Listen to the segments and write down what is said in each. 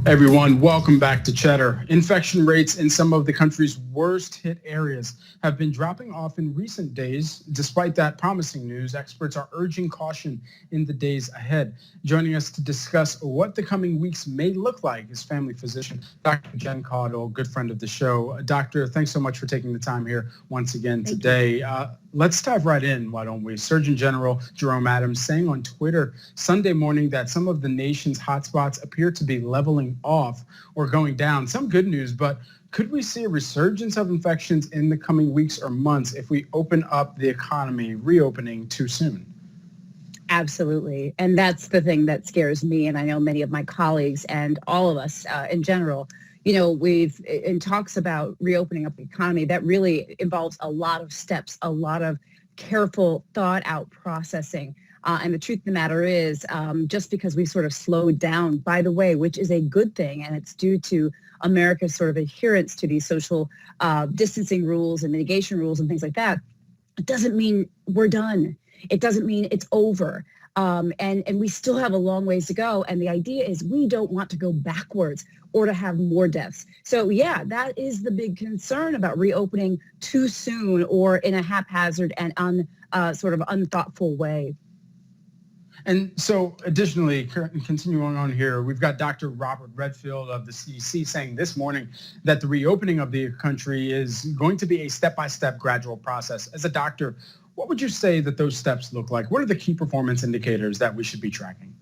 Everyone, welcome back to Cheddar. Infection rates in some of the country's worst hit areas have been dropping off in recent days. Despite that promising news, experts are urging caution in the days ahead. Joining us to discuss what the coming weeks may look like is family physician Dr. Jen Caudle, good friend of the show. Doctor, thanks so much for taking the time here once again today. Let's dive right in, why don't we? Surgeon General Jerome Adams saying on Twitter Sunday morning that some of the nation's hotspots appear to be leveling off or going down. Some good news, but could we see a resurgence of infections in the coming weeks or months if we open up the economy, reopening too soon? Absolutely. And that's the thing that scares me. And I know many of my colleagues and all of us in general. You know, we've in talks about reopening up the economy, that really involves a lot of steps, a lot of careful, thought out processing. And the truth of the matter is, just because we sort of slowed down, by the way, which is a good thing, and it's due to America's sort of adherence to these social distancing rules and mitigation rules and things like that, it doesn't mean we're done. It doesn't mean it's over. And we still have a long ways to go. And the idea is we don't want to go backwards or to have more deaths. So, yeah, that is the big concern about reopening too soon or in a haphazard and sort of unthoughtful way. And so additionally, continuing on here, we've got Dr. Robert Redfield of the CDC saying this morning that the reopening of the country is going to be a step-by-step gradual process. As a doctor, what would you say that those steps look like? What are the key performance indicators that we should be tracking?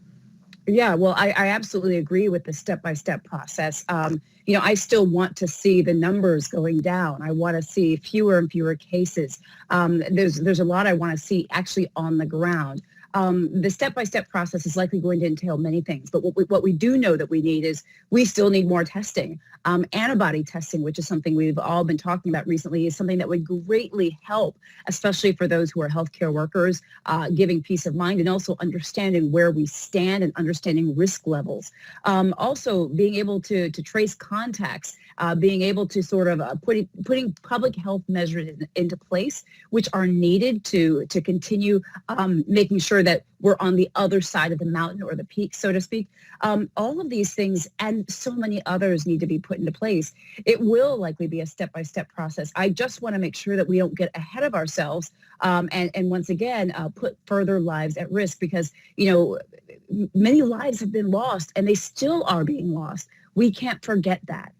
Yeah, well, I absolutely agree with the step-by-step process. I still want to see the numbers going down. I want to see fewer and fewer cases. There's a lot I want to see actually on the ground. The step-by-step process is likely going to entail many things, but what we do know that we need is we still need more testing. Antibody testing, which is something we've all been talking about recently, is something that would greatly help, especially for those who are healthcare workers, giving peace of mind and also understanding where we stand and understanding risk levels. Also, being able to trace contacts, being able to sort of putting public health measures into place, which are needed to continue making sure that we're on the other side of the mountain or the peak, so to speak. All of these things and so many others need to be put into place. It will likely be a step-by-step process. I just want to make sure that we don't get ahead of ourselves and once again, put further lives at risk because, many lives have been lost and they still are being lost. We can't forget that.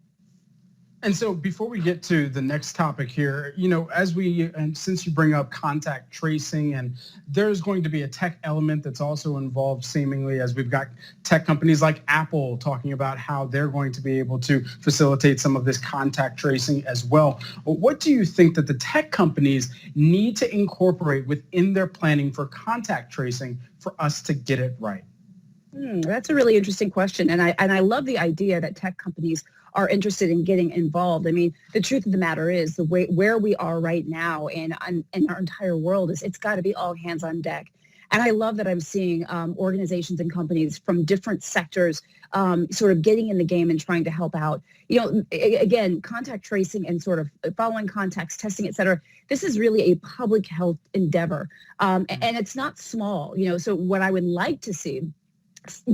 And so before we get to the next topic here, and since you bring up contact tracing, and there's going to be a tech element that's also involved seemingly, as we've got tech companies like Apple talking about how they're going to be able to facilitate some of this contact tracing as well. What do you think that the tech companies need to incorporate within their planning for contact tracing for us to get it right? That's a really interesting question. And I love the idea that tech companies are interested in getting involved. I mean, the truth of the matter is where we are right now in our entire world is it's got to be all hands on deck. And I love that I'm seeing organizations and companies from different sectors sort of getting in the game and trying to help out. Again, contact tracing and sort of following contacts, testing, et cetera. This is really a public health endeavor. And it's not small, so what I would like to see,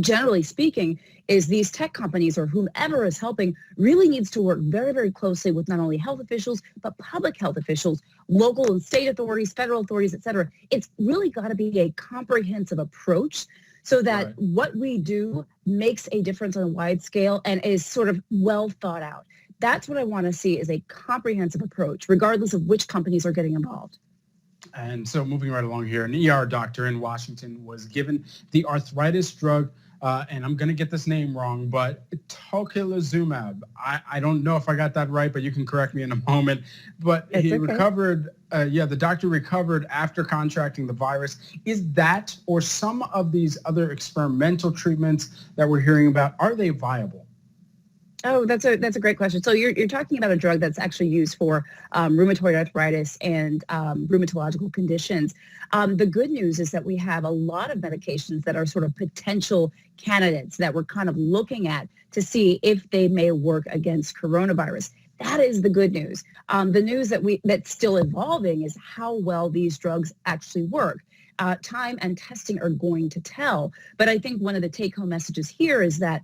generally speaking, is these tech companies or whomever is helping really needs to work very, very closely with not only health officials, but public health officials, local and state authorities, federal authorities, et cetera. It's really got to be a comprehensive approach so that what we do makes a difference on a wide scale and is sort of well thought out. That's what I want to see is a comprehensive approach, regardless of which companies are getting involved. And so moving right along here, an ER doctor in Washington was given the arthritis drug, and I'm going to get this name wrong, but tocilizumab. I don't know if I got that right, but you can correct me in a moment. But he recovered, the doctor recovered after contracting the virus. Is that or some of these other experimental treatments that we're hearing about, are they viable? Oh, that's a great question. So you're talking about a drug that's actually used for rheumatoid arthritis and rheumatological conditions. The good news is that we have a lot of medications that are sort of potential candidates that we're kind of looking at to see if they may work against coronavirus. That is the good news. The news that's still evolving is how well these drugs actually work. time and testing are going to tell. But I think one of the take-home messages here is that,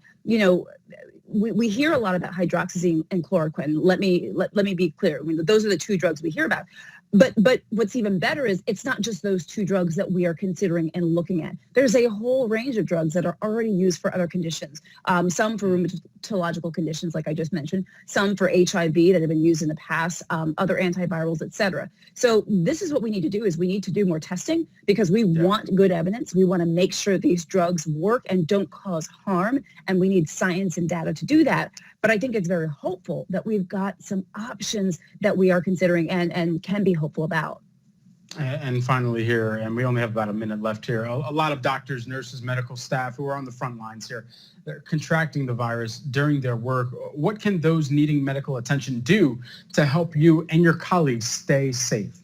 we hear a lot about hydroxyzine and chloroquine. Let me be clear. I mean, those are the two drugs we hear about. But what's even better is it's not just those two drugs that we are considering and looking at. There's a whole range of drugs that are already used for other conditions, some for rheumatological conditions, like I just mentioned, some for HIV that have been used in the past, other antivirals, et cetera. So this is what we need to do is we need to do more testing because we want good evidence. We want to make sure these drugs work and don't cause harm, and we need science and data to do that. But I think it's very hopeful that we've got some options that we are considering and can be hopeful about. And finally here, and we only have about a minute left here, a lot of doctors, nurses, medical staff who are on the front lines here, they're contracting the virus during their work. What can those needing medical attention do to help you and your colleagues stay safe?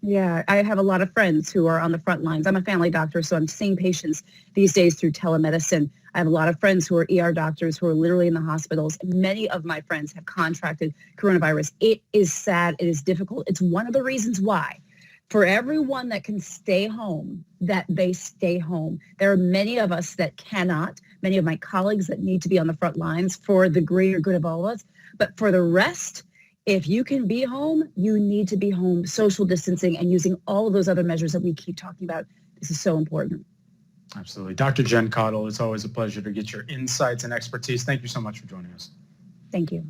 Yeah, I have a lot of friends who are on the front lines. I'm a family doctor, so I'm seeing patients these days through telemedicine. I have a lot of friends who are ER doctors who are literally in the hospitals. Many of my friends have contracted coronavirus. It is sad. It is difficult. It's one of the reasons why, for everyone that can stay home, that they stay home. There are many of us that cannot, many of my colleagues that need to be on the front lines for the greater good of all of us. But for the rest, if you can be home, you need to be home, social distancing and using all of those other measures that we keep talking about. This is so important. Absolutely. Dr. Jen Caudle, it's always a pleasure to get your insights and expertise. Thank you so much for joining us. Thank you.